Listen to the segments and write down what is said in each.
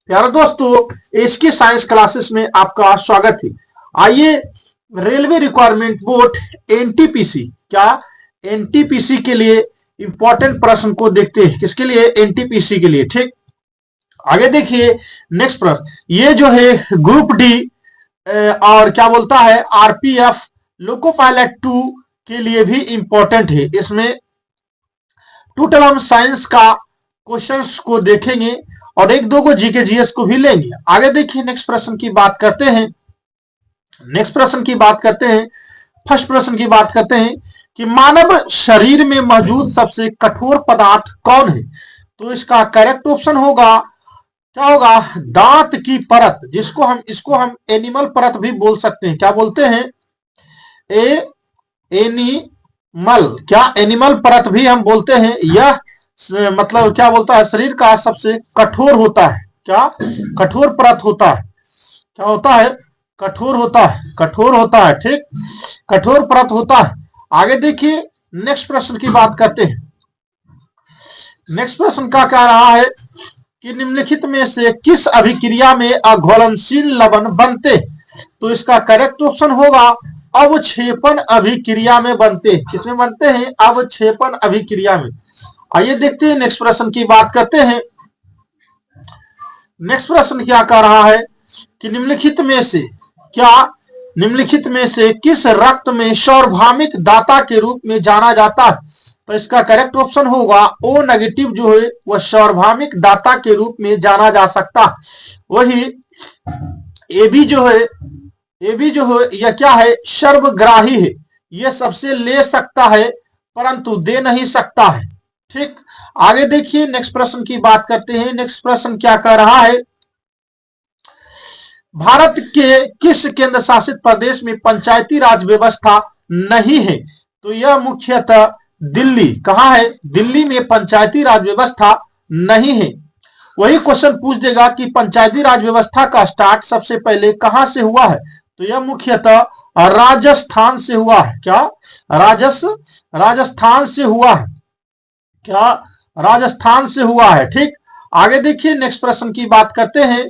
प्यारे दोस्तों, इसकी साइंस क्लासेस में आपका स्वागत है। आइए रेलवे रिक्वायरमेंट बोर्ड एनटीपीसी क्या एनटीपीसी के लिए इंपॉर्टेंट प्रश्न को देखते हैं। किसके लिए? एनटीपीसी के लिए। ठीक, आगे देखिए नेक्स्ट प्रश्न। ये जो है ग्रुप डी और क्या बोलता है आरपीएफ लोको पायलट 2 के लिए भी इंपॉर्टेंट है। इसमें टोटल हम साइंस का क्वेश्चंस को देखेंगे और एक दो को जीके जीएस को भी लेंगे। आगे देखिए नेक्स्ट प्रश्न की बात करते हैं। फर्स्ट प्रश्न की बात करते हैं कि मानव शरीर में मौजूद सबसे कठोर पदार्थ कौन है? तो इसका करेक्ट ऑप्शन होगा क्या होगा? दांत की परत, इसको हम एनिमल परत भी बोल सकते हैं। क्या बोलते हैं? एनिमल परत भी हम बोलते हैं। यह मतलब क्या बोलता है? शरीर का सबसे कठोर होता है। क्या कठोर परत होता है? क्या होता है? कठोर होता है। ठीक, कठोर परत होता है। आगे देखिए नेक्स्ट प्रश्न की बात करते हैं। नेक्स्ट प्रश्न का कह रहा है कि निम्नलिखित में से किस अभिक्रिया में अघुलनशील लवण बनते? तो इसका करेक्ट ऑप्शन होगा अवक्षेपण अभिक्रिया में बनते। किसमें बनते हैं? अवक्षेपण अभिक्रिया में। आइए देखते हैं नेक्स्ट प्रश्न की बात करते हैं। नेक्स्ट प्रश्न क्या कह रहा है कि निम्नलिखित में से किस रक्त में सार्वभौमिक दाता के रूप में जाना जाता है? तो इसका करेक्ट ऑप्शन होगा ओ नेगेटिव जो है वह सार्वभौमिक दाता के रूप में जाना जा सकता है। वही एबी जो है यह क्या है? सर्वग्राही है। यह सबसे ले सकता है परंतु दे नहीं सकता है। ठीक, आगे देखिए नेक्स्ट प्रश्न की बात करते हैं। नेक्स्ट प्रश्न क्या कह रहा है? भारत के किस केंद्र शासित प्रदेश में पंचायती राज व्यवस्था नहीं है? तो यह मुख्यतः दिल्ली। कहां है? दिल्ली में पंचायती राज व्यवस्था नहीं है। वही क्वेश्चन पूछ देगा कि पंचायती राज व्यवस्था का स्टार्ट सबसे पहले कहां से हुआ है? तो यह मुख्यतः राजस्थान से हुआ है। क्या? राजस्थान से हुआ है। क्या? राजस्थान से हुआ है। ठीक, आगे देखिए नेक्स्ट प्रश्न की बात करते हैं।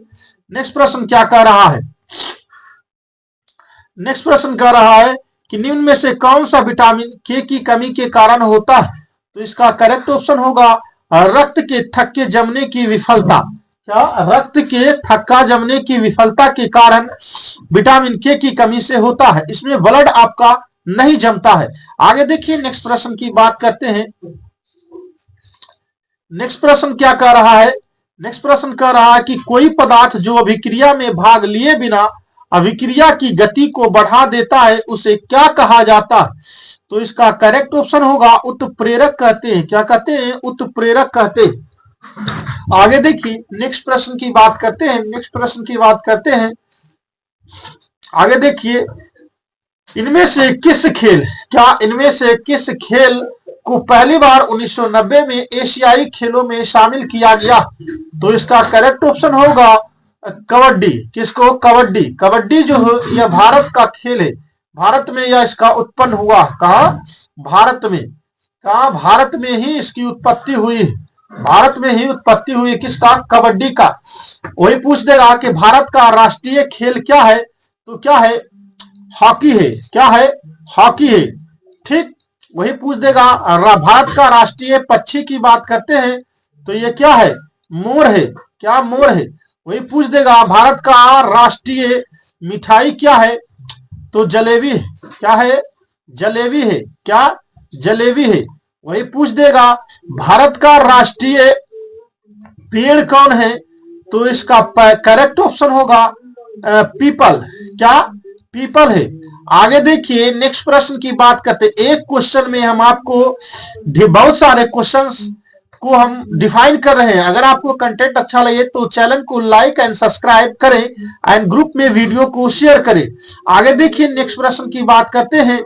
नेक्स्ट प्रश्न क्या कह रहा है? नेक्स्ट प्रश्न कह रहा है कि निम्न में से कौन सा विटामिन के की कमी के कारण होता है? तो इसका करेक्ट ऑप्शन होगा रक्त के थक्के जमने की विफलता। क्या? रक्त के थक्का जमने की विफलता के कारण विटामिन के की कमी से होता है। इसमें ब्लड आपका नहीं जमता है। आगे देखिए नेक्स्ट प्रश्न की बात करते हैं। नेक्स्ट प्रश्न क्या कह रहा है? नेक्स्ट प्रश्न कह रहा है कि कोई पदार्थ जो अभिक्रिया में भाग लिए बिना अभिक्रिया की गति को बढ़ा देता है उसे क्या कहा जाता है? तो इसका करेक्ट ऑप्शन होगा उत्प्रेरक कहते हैं। क्या कहते हैं? उत्प्रेरक कहते हैं। आगे देखिए नेक्स्ट प्रश्न की बात करते हैं। आगे देखिए इनमें से किस खेल को पहली बार 1990 में एशियाई खेलों में शामिल किया गया? तो इसका करेक्ट ऑप्शन होगा कबड्डी। किसको? कबड्डी। कबड्डी जो है यह भारत का खेल है। भारत में यह इसका उत्पन्न हुआ। कहा? भारत में। कहा? भारत में ही इसकी उत्पत्ति हुई। भारत में ही उत्पत्ति हुई किसका? कबड्डी का। वही पूछ देगा कि भारत का राष्ट्रीय खेल क्या है? तो क्या है? हॉकी है। क्या है? हॉकी है। ठीक, वही पूछ देगा भारत का राष्ट्रीय पक्षी की बात करते हैं तो ये क्या है? मोर है। क्या? मोर है। वही पूछ देगा भारत का राष्ट्रीय मिठाई क्या है? तो जलेबी। क्या है? जलेबी है। क्या? जलेबी है। वही पूछ देगा भारत का राष्ट्रीय पेड़ कौन है? तो इसका करेक्ट ऑप्शन होगा पीपल। क्या? पीपल है। आगे देखिए नेक्स्ट प्रश्न की बात करते हैं। एक क्वेश्चन में हम आपको बहुत सारे क्वेश्चंस को हम डिफाइन कर रहे हैं। अगर आपको कंटेंट अच्छा लगे तो चैनल को लाइक एंड सब्सक्राइब करें एंड ग्रुप में वीडियो को शेयर करें। आगे देखिए नेक्स्ट प्रश्न की बात करते हैं।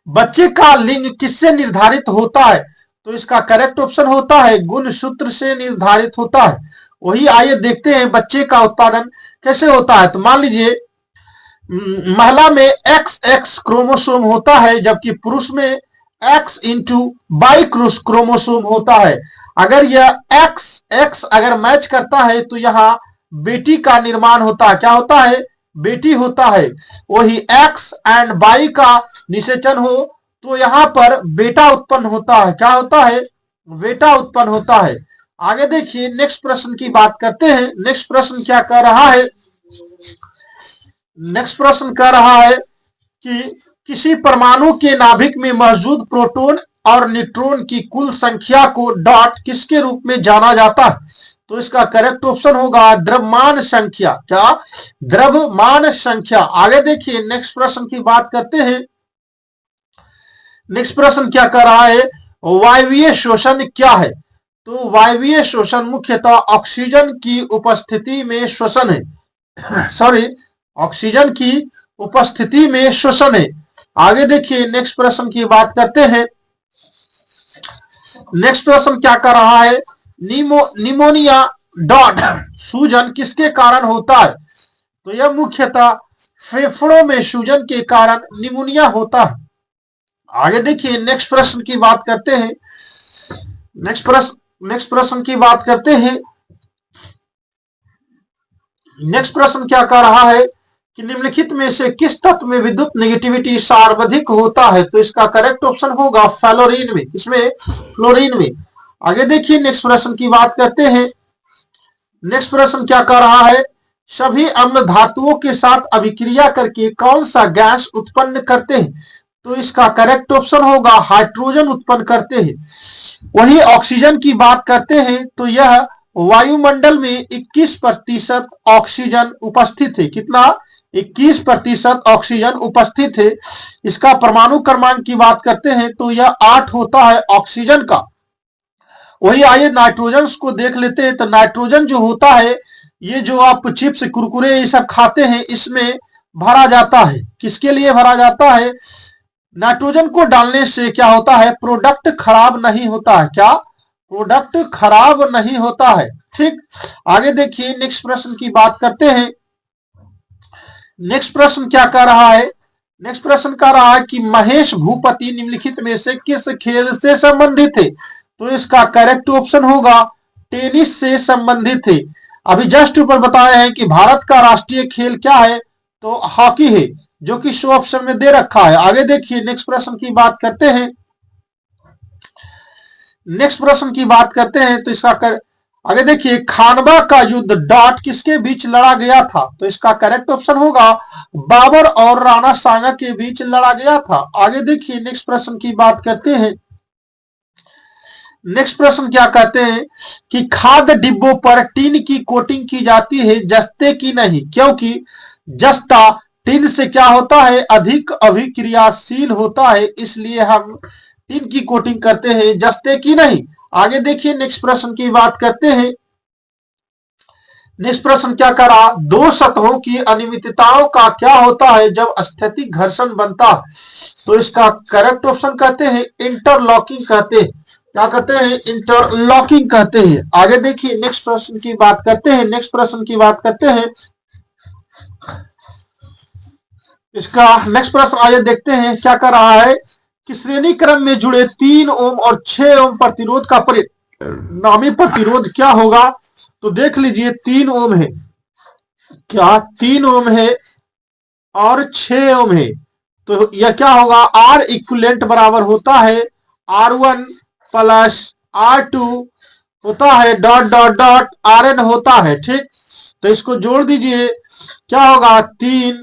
बच्चे का लिंग किससे निर्धारित होता है? तो इसका करेक्ट ऑप्शन होता है गुणसूत्र से निर्धारित होता है। वही आइए देखते हैं बच्चे का उत्पादन कैसे होता है। तो मान लीजिए महिला में XX क्रोमोसोम होता है जबकि पुरुष में X इंटू Y क्रोमोसोम होता है। अगर यह एक्स एक्स अगर मैच करता है तो यहाँ बेटी का निर्माण होता है। क्या होता है? बेटी होता है। वही एक्स एंड वाई का निषेचन हो तो यहाँ पर बेटा उत्पन्न होता है। क्या होता है? बेटा उत्पन्न होता है। आगे देखिए नेक्स्ट प्रश्न की बात करते हैं। नेक्स्ट प्रश्न क्या कह रहा है? नेक्स्ट प्रश्न कह रहा है कि किसी परमाणु के नाभिक में मौजूद प्रोटॉन और न्यूट्रॉन की कुल संख्या को डॉट किसके रूप में जाना जाता है? तो इसका करेक्ट ऑप्शन होगा द्रव्यमान संख्या। क्या? द्रव्यमान संख्या। आगे देखिए नेक्स्ट प्रश्न की बात करते हैं। नेक्स्ट प्रश्न क्या कर रहा है? वायवीय शोषण क्या है? तो वायवीय शोषण मुख्यतः ऑक्सीजन की उपस्थिति में शोषण है। सॉरी, ऑक्सीजन की उपस्थिति में शोषण है। आगे देखिए नेक्स्ट प्रश्न की बात करते हैं। नेक्स्ट प्रश्न क्या कर रहा है? निमोनिया डॉट सूजन किसके कारण होता है? तो यह मुख्यतः फेफड़ों में सूजन के कारण निमोनिया होता है। आगे देखिए नेक्स्ट प्रश्न की बात करते हैं। नेक्स्ट प्रश्न की बात करते हैं। नेक्स्ट प्रश्न क्या कह रहा है कि निम्नलिखित में से किस तत्व में विद्युत नेगेटिविटी सर्वाधिक होता है? तो इसका करेक्ट ऑप्शन होगा फ्लोरीन में। किसमें? फ्लोरीन में। आगे देखिए नेक्स्ट प्रश्न की बात करते हैं। नेक्स्ट प्रश्न क्या कह रहा है? सभी अम्ल धातुओं के साथ अभिक्रिया करके कौन सा गैस उत्पन्न करते हैं? तो इसका करेक्ट ऑप्शन होगा हाइड्रोजन उत्पन्न करते हैं। वही ऑक्सीजन की बात करते हैं तो यह वायुमंडल में 21% ऑक्सीजन उपस्थित है। कितना? 21% ऑक्सीजन उपस्थित है। इसका परमाणु क्रमांक की बात करते हैं तो यह 8 होता है ऑक्सीजन का। वही आइए नाइट्रोजन को देख लेते हैं। तो नाइट्रोजन जो होता है, ये जो आप चिप्स कुरकुरे ये सब खाते हैं, इसमें भरा जाता है। किसके लिए भरा जाता है? नाइट्रोजन को डालने से क्या होता है? प्रोडक्ट खराब नहीं होता है। क्या? प्रोडक्ट खराब नहीं होता है। ठीक। आगे देखिए नेक्स्ट प्रश्न की बात करते हैं। नेक्स्ट प्रश्न क्या कह रहा है? नेक्स्ट प्रश्न कह रहा है कि महेश भूपति निम्नलिखित में से किस खेल से संबंधित है? तो इसका करेक्ट ऑप्शन होगा टेनिस से संबंधित है। अभी जस्ट ऊपर बताए हैं कि भारत का राष्ट्रीय खेल क्या है? तो हॉकी है, जो कि शो ऑप्शन में दे रखा है। आगे देखिए नेक्स्ट प्रश्न की बात करते हैं। नेक्स्ट प्रश्न की बात करते हैं तो इसका आगे देखिए खानवा का युद्ध डॉट किसके बीच लड़ा गया था? तो इसका करेक्ट ऑप्शन होगा बाबर और राणा सांगा के बीच लड़ा गया था। आगे देखिए नेक्स्ट प्रश्न की बात करते हैं। नेक्स्ट प्रश्न क्या कहते हैं कि खाद्य डिब्बों पर टीन की कोटिंग की जाती है, जस्ते की नहीं, क्योंकि जस्ता टीन से क्या होता है? अधिक अभिक्रियाशील होता है, इसलिए हम टीन की कोटिंग करते हैं, जस्ते की नहीं। आगे देखिए नेक्स्ट प्रश्न की बात करते हैं। नेक्स्ट प्रश्न क्या करा? दो सतहों की अनियमितताओं का क्या होता है जब स्थैतिक घर्षण बनता है? तो इसका करेक्ट ऑप्शन कहते हैं इंटरलॉकिंग कहते हैं। क्या कहते हैं? इंटरलॉकिंग कहते हैं। आगे देखिए नेक्स्ट प्रश्न की बात करते हैं। नेक्स्ट प्रश्न की बात करते हैं। इसका नेक्स्ट प्रश्न आइए देखते हैं क्या कर रहा है कि श्रेणी क्रम में जुड़े 3 ओम और 6 ओम प्रतिरोध का परिणामी प्रतिरोध क्या होगा? तो देख लीजिए 3 ओम है। क्या? 3 ओम है और 6 ओम है। तो यह क्या होगा? आर इक्विवेलेंट बराबर होता है R1 प्लस R2 होता है डॉट डॉट डॉट Rn होता है। ठीक। तो इसको जोड़ दीजिए, क्या होगा? 3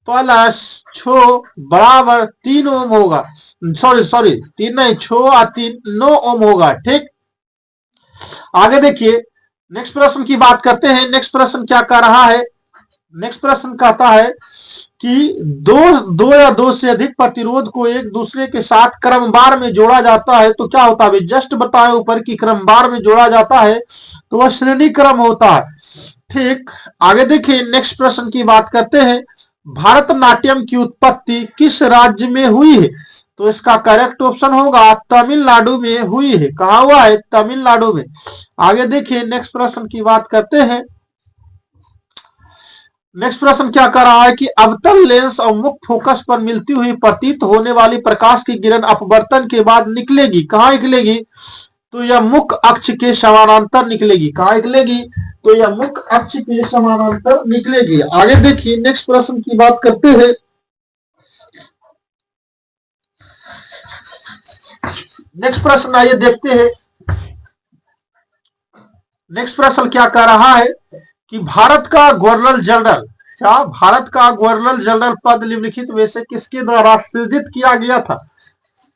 प्लस 6 बराबर 3 ओम होगा। सॉरी 3 नहीं, 6 और 3 9 ओम होगा। ठीक। आगे देखिए नेक्स्ट प्रश्न की बात करते हैं। नेक्स्ट प्रश्न क्या कह रहा है? नेक्स्ट प्रश्न कहता है कि दो या दो से अधिक प्रतिरोध को एक दूसरे के साथ क्रमवार में जोड़ा जाता है तो क्या होता है? जस्ट बताए ऊपर की क्रमवार में जोड़ा जाता है तो वह श्रेणी क्रम होता है। ठीक। आगे देखिए नेक्स्ट प्रश्न की बात करते हैं। भारतनाट्यम की उत्पत्ति किस राज्य में हुई है? तो इसका करेक्ट ऑप्शन होगा तमिलनाडु में हुई है। कहा हुआ है? तमिलनाडु में। आगे देखिए नेक्स्ट प्रश्न की बात करते हैं। नेक्स्ट प्रश्न क्या कर रहा है कि अवतल लेंस और मुख्य फोकस पर मिलती हुई प्रतीत होने वाली प्रकाश की किरण अपवर्तन के बाद निकलेगी। कहां निकलेगी? तो यह मुख्य अक्ष के समानांतर निकलेगी। कहां निकलेगी? तो यह मुख्य अक्ष के समानांतर निकलेगी। आगे देखिए नेक्स्ट प्रश्न की बात करते हैं। नेक्स्ट प्रश्न आइए देखते हैं। नेक्स्ट प्रश्न क्या कह रहा है कि भारत का गवर्नर जनरल, क्या भारत का गवर्नर जनरल पद निम्नलिखित में से किसके द्वारा सृजित किया गया था?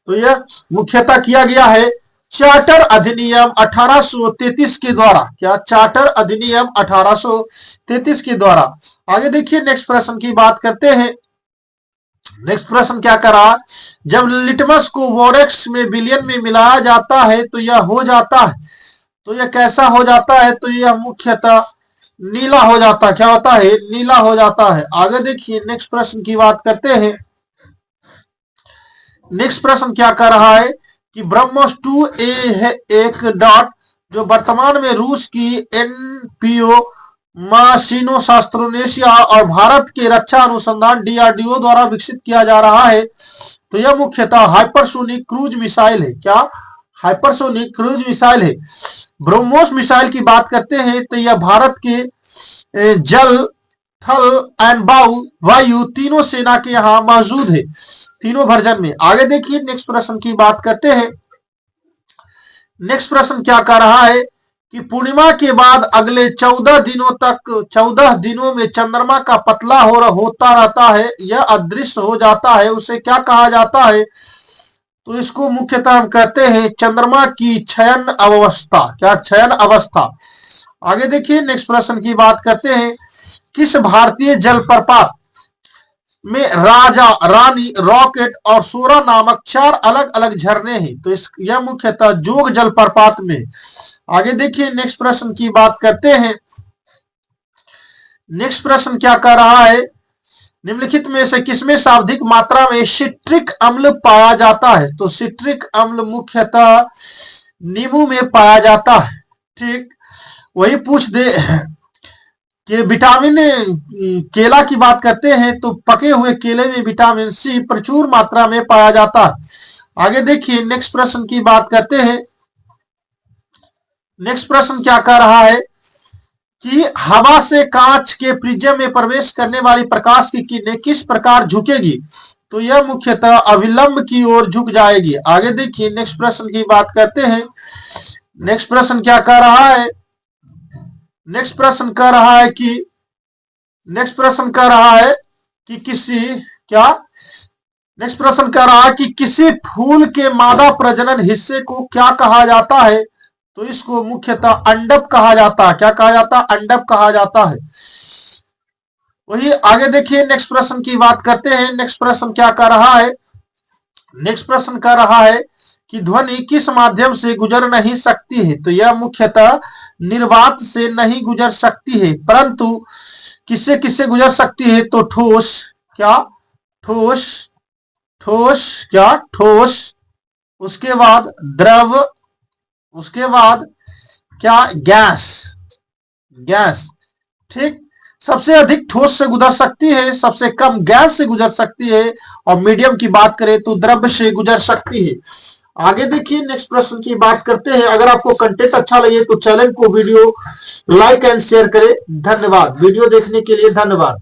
तो यह मुख्यतः किया गया है चार्टर अधिनियम 1833 के द्वारा। क्या? चार्टर अधिनियम 1833 के द्वारा। आगे देखिए नेक्स्ट प्रश्न की बात करते हैं। नेक्स्ट प्रश्न क्या कर रहा? जब लिटमस को वोरेक्स में विलयन में मिलाया जाता है तो यह हो जाता है, तो यह कैसा हो जाता है? तो यह मुख्यतः नीला हो जाता है। क्या होता है? नीला हो जाता है। आगे देखिए नेक्स्ट प्रश्न की बात करते हैं। नेक्स्ट प्रश्न क्या कर रहा है कि ब्रह्मोस 2A है एक डॉट जो वर्तमान में रूस की एनपीओ मासिनो शास्त्रोनेशिया और भारत के रक्षा अनुसंधान डीआरडीओ द्वारा विकसित किया जा रहा है। तो यह मुख्यतः हाइपरसोनिक क्रूज मिसाइल है। क्या? हाइपरसोनिक क्रूज मिसाइल है। ब्रह्मोस मिसाइल की बात करते हैं तो यह भारत के जल, थल एंड वायु तीनों सेना के यहां मौजूद है, तीनों वर्जन में। आगे देखिए नेक्स्ट प्रश्न की बात करते हैं। नेक्स्ट प्रश्न क्या कह रहा है कि पूर्णिमा के बाद अगले 14 दिनों तक, 14 दिनों में चंद्रमा का पतला होता रहता है, यह अदृश्य हो जाता है, उसे क्या कहा जाता है? तो इसको मुख्यतः हम कहते हैं चंद्रमा की क्षयन अवस्था। क्या? क्षयन अवस्था। आगे देखिए नेक्स्ट प्रश्न की बात करते हैं। किस भारतीय जलप्रपात में राजा, रानी, रॉकेट और सोरा नामक 4 अलग अलग झरने हैं? तो यह मुख्यतः जोग जलप्रपात में। आगे देखिए नेक्स्ट प्रश्न की बात करते हैं। नेक्स्ट प्रश्न क्या कह रहा है? निम्नलिखित में से किसमें सर्वाधिक मात्रा में सिट्रिक अम्ल पाया जाता है? तो सिट्रिक अम्ल मुख्यतः नींबू में पाया जाता है। ठीक, वही पूछ दे कि विटामिन, केला की बात करते हैं तो पके हुए केले में विटामिन सी प्रचुर मात्रा में पाया जाता है। आगे देखिए नेक्स्ट प्रश्न की बात करते हैं। नेक्स्ट प्रश्न क्या कह रहा है कि हवा से कांच के प्रिज्म में प्रवेश करने वाली प्रकाश की किरणें किस प्रकार झुकेगी? तो यह मुख्यतः अविलंब की ओर झुक जाएगी। आगे देखिए नेक्स्ट प्रश्न की बात करते हैं। नेक्स्ट प्रश्न क्या कह रहा है? नेक्स्ट प्रश्न कह रहा है कि नेक्स्ट प्रश्न कह रहा है कि किसी, क्या? नेक्स्ट प्रश्न कह रहा है कि किसी फूल के मादा प्रजनन हिस्से को क्या कहा जाता है? तो इसको मुख्यतः अंडप कहा जाता है। क्या कहा जाता है? अंडप कहा जाता है। वही आगे देखिए नेक्स्ट प्रश्न की बात करते हैं। नेक्स्ट प्रश्न क्या कह रहा है? नेक्स्ट प्रश्न कह रहा है कि ध्वनि किस माध्यम से गुजर नहीं सकती है? तो यह मुख्यतः निर्वात से नहीं गुजर सकती है, परंतु किससे किससे गुजर सकती है? तो ठोस, क्या? ठोस, ठोस, क्या? ठोस, उसके बाद द्रव, उसके बाद क्या? Gas, gas. ठीक, सबसे अधिक ठोस से गुजर सकती है, सबसे कम गैस से गुजर सकती है, और मीडियम की बात करें तो द्रव्य से गुजर सकती है। आगे देखिए नेक्स्ट प्रश्न की बात करते हैं। अगर आपको कंटेंट अच्छा लगे तो चैनल को वीडियो लाइक एंड शेयर करें। धन्यवाद। वीडियो देखने के लिए धन्यवाद।